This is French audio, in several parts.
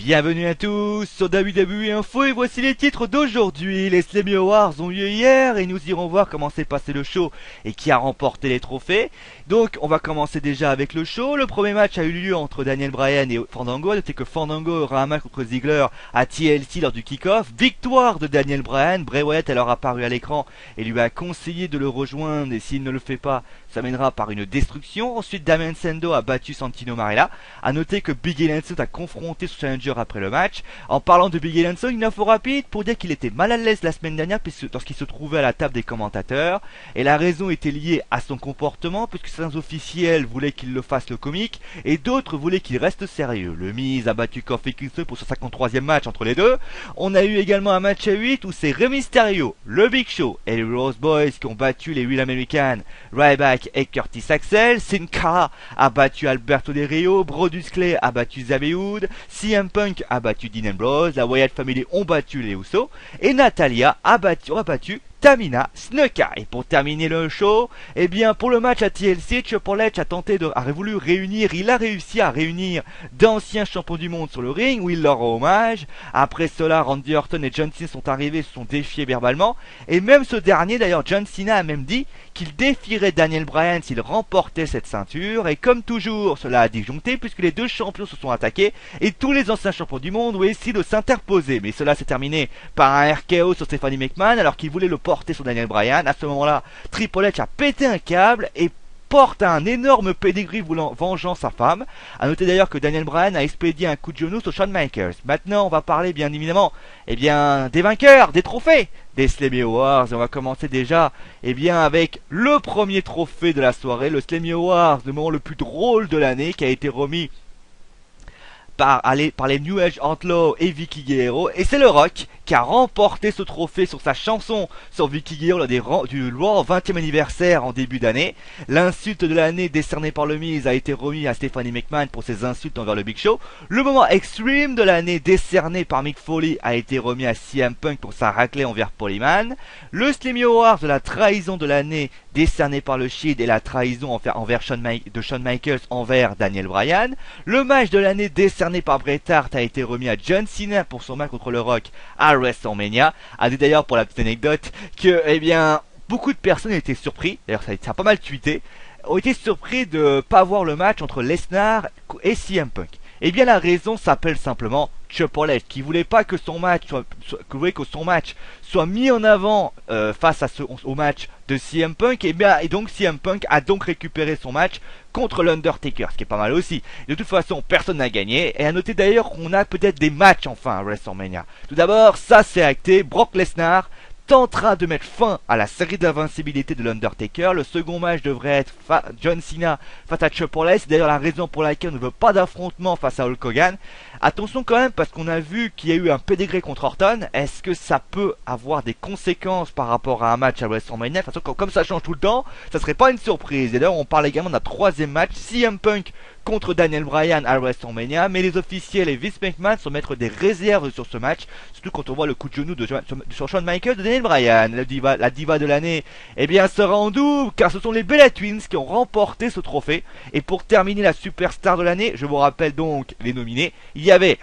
Bienvenue à tous sur WWE Info et voici les titres d'aujourd'hui. Les Slammy Awards ont lieu hier et nous irons voir comment s'est passé le show et qui a remporté les trophées. Donc on va commencer déjà avec le show. Le premier match a eu lieu entre Daniel Bryan et Fandango. Notez que Fandango aura un match contre Ziggler à TLC lors du kick-off. Victoire de Daniel Bryan. Bray Wyatt alors apparu à l'écran et lui a conseillé de le rejoindre et s'il ne le fait pas, ça mènera par une destruction. Ensuite Damien Sandow a battu Santino Marella. A noter que Big E Langston a confronté son challenger après le match. En parlant de Big E Langston, une info rapide pour dire qu'il était mal à l'aise la semaine dernière lorsqu'il se trouvait à la table des commentateurs. Et la raison était liée à son comportement puisque certains officiels voulaient qu'il le fasse le comique et d'autres voulaient qu'il reste sérieux. Le Miz a battu Kofi Kingston pour son 53e match entre les deux. On a eu également un match à 8 où c'est Rey Mysterio, le Big Show et les Rose Boys qui ont battu les Will American, Ryback et Curtis Axel. Sin Cara a battu Alberto Del Rio, Brodus Clay a battu Xavier Woods, CM Punk a battu Dean Ambrose, la Wyatt Family ont battu les Usos et Natalia a battu Tamina Snuka. Et pour terminer le show, eh bien pour le match à TLC, Triple H a voulu réunir, il a réussi à réunir d'anciens champions du monde sur le ring où il leur rend hommage. Après cela, Randy Orton et John Cena sont arrivés, se sont défiés verbalement et même ce dernier, d'ailleurs John Cena a même dit qu'il défierait Daniel Bryan s'il remportait cette ceinture et comme toujours cela a disjoncté puisque les deux champions se sont attaqués et tous les anciens champions du monde ont essayé de s'interposer, mais cela s'est terminé par un RKO sur Stephanie McMahon alors qu'il voulait le porter sur Daniel Bryan. À ce moment-là, Triple H a pété un câble et porte un énorme pedigree voulant vengeant sa femme. A noter d'ailleurs que Daniel Bryan a expédié un coup de genou sur Shawn Michaels. Maintenant, on va parler bien évidemment, des vainqueurs, des trophées des Slammy Awards. Et on va commencer déjà, avec le premier trophée de la soirée, le Slammy Awards, le moment le plus drôle de l'année, qui a été remis par les New Age Outlaws et Vicky Guerrero, et c'est le Rock qui a remporté ce trophée sur sa chanson sur Vicky Guerrero lors du Raw 20e anniversaire en début d'année. L'insulte de l'année décernée par le Miz a été remis à Stephanie McMahon pour ses insultes envers le Big Show. Le moment extreme de l'année décerné par Mick Foley a été remis à CM Punk pour sa raclée envers Polyman. Le Slammy Awards de la trahison de l'année décerné par le Shield et la trahison de Shawn Michaels envers Daniel Bryan. Le match de l'année décerné par Bret Hart a été remis à John Cena pour son match contre le Rock à WrestleMania. A dit d'ailleurs pour la petite anecdote que beaucoup de personnes étaient surpris, d'ailleurs ça a pas mal tweeté, ont été surpris de pas voir le match entre Lesnar et CM Punk. Eh bien la raison s'appelle simplement Triple H qui voulait pas que son match soit mis en avant face au match de CM Punk et donc CM Punk a donc récupéré son match contre l'Undertaker, ce qui est pas mal aussi. De toute façon, personne n'a gagné et à noter d'ailleurs qu'on a peut-être des matchs enfin à WrestleMania. Tout d'abord, ça c'est acté, Brock Lesnar tentera de mettre fin à la série d'invincibilité de l'Undertaker. Le second match devrait être John Cena face à Triple H. C'est d'ailleurs la raison pour laquelle on ne veut pas d'affrontement face à Hulk Hogan. Attention quand même parce qu'on a vu qu'il y a eu un pedigree contre Orton. Est-ce que ça peut avoir des conséquences par rapport à un match à WrestleMania? De toute façon, comme ça change tout le temps, ça serait pas une surprise. Et d'ailleurs on parle également d'un troisième match, CM Punk contre Daniel Bryan à WrestleMania, mais les officiels et Vince McMahon sont mettre des réserves sur ce match, surtout quand on voit le coup de genou sur Shawn Michaels de Daniel Bryan. La diva de l'année, sera en double, car ce sont les Bella Twins qui ont remporté ce trophée. Et pour terminer la superstar de l'année, je vous rappelle donc les nominés, il y avait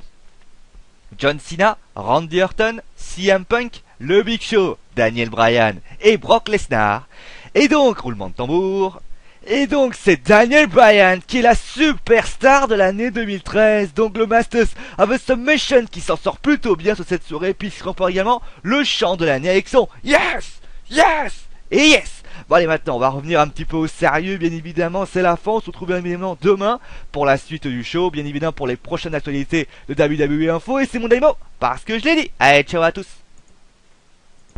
John Cena, Randy Orton, CM Punk, le Big Show, Daniel Bryan et Brock Lesnar. Et donc, roulement de tambour. Et donc c'est Daniel Bryan qui est la superstar de l'année 2013. Donc le Masters of a Submission qui s'en sort plutôt bien sur cette soirée puisqu'il remporte également le chant de l'année avec son Yes, Yes et Yes. Bon allez, maintenant on va revenir un petit peu au sérieux, bien évidemment c'est la fin, on se retrouve bien évidemment demain pour la suite du show, bien évidemment pour les prochaines actualités de WWE Info et c'est mon démo parce que je l'ai dit. Allez, ciao à tous.